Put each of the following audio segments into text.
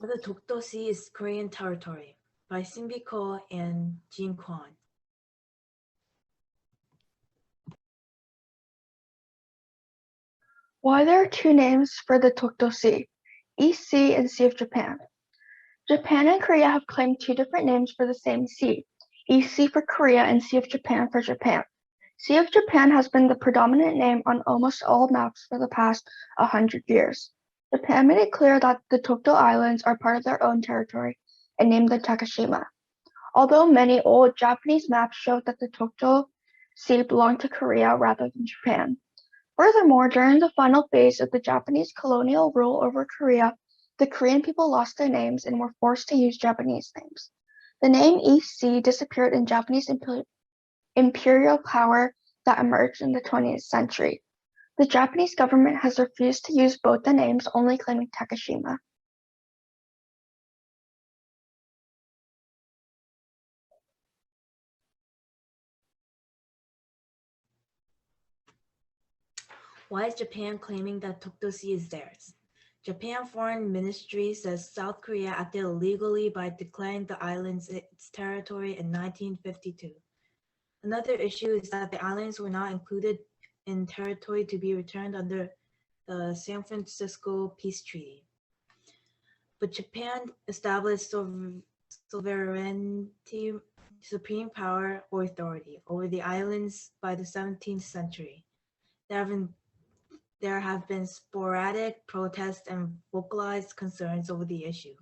The Dokdo Sea is Korean territory, by Simbi Ko and Jin Kwon. Why there are two names for the Dokdo Sea, East Sea and Sea of Japan. Japan and Korea have claimed two different names for the same sea, East Sea for Korea and Sea of Japan for Japan. Sea of Japan has been the predominant name on almost all maps for the past 100 years. Japan made it clear that the Dokdo Islands are part of their own territory and named them Takashima. Although many old Japanese maps show that the Dokdo Sea belonged to Korea rather than Japan. Furthermore, during the final phase of the Japanese colonial rule over Korea, the Korean people lost their names and were forced to use Japanese names. The name East Sea disappeared in Japanese imperial power that emerged in the 20th century. The Japanese government has refused to use both the names, only claiming Takashima. Why is Japan claiming that Dokdo Sea is theirs? Japan Foreign Ministry says South Korea acted illegally by declaring the islands its territory in 1952. Another issue is that the islands were not included in territory to be returned under the San Francisco Peace Treaty. But Japan established sovereignty, supreme power, or authority over the islands by the 17th century. There have been sporadic protests and vocalized concerns over the issue,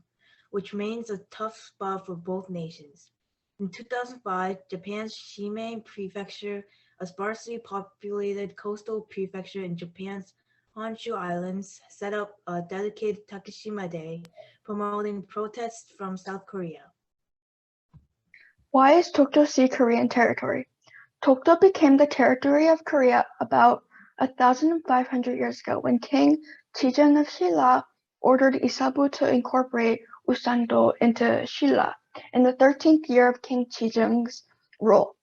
which remains a tough spot for both nations. In 2005, Japan's Shimane Prefecture, a sparsely populated coastal prefecture in Japan's Honshu Islands, set up a dedicated Takashima Day, promoting protests from South Korea. Why is Dokdo Sea Korean territory? Dokdo became the territory of Korea about 1,500 years ago when King Chijung of Shilla ordered Isabu to incorporate Usan-do into Shilla in the 13th year of King Chijung's rule.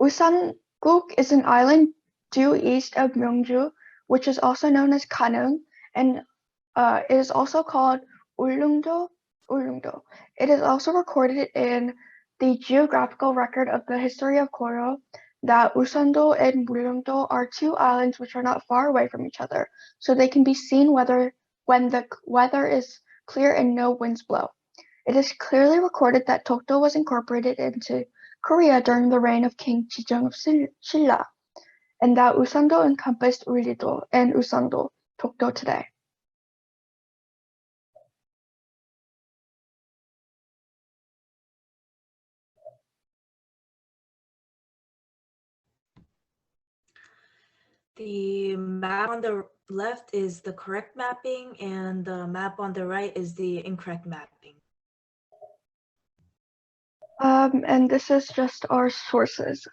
Usan-guk is an island due east of Myeongju, which is also known as Kanung, and it is also called Ulleungdo. It is also recorded in the geographical record of the history of Koryo that Usan-do and Ulleungdo are two islands which are not far away from each other, so they can be seen when the weather is clear and no winds blow. It is clearly recorded that Dokdo was incorporated into Korea during the reign of King Chijung of Shilla, and that Usan-do encompassed Urido and Usan-do, Dokdo today. The map on the left is the correct mapping, and the map on the right is the incorrect mapping. And this is just our sources.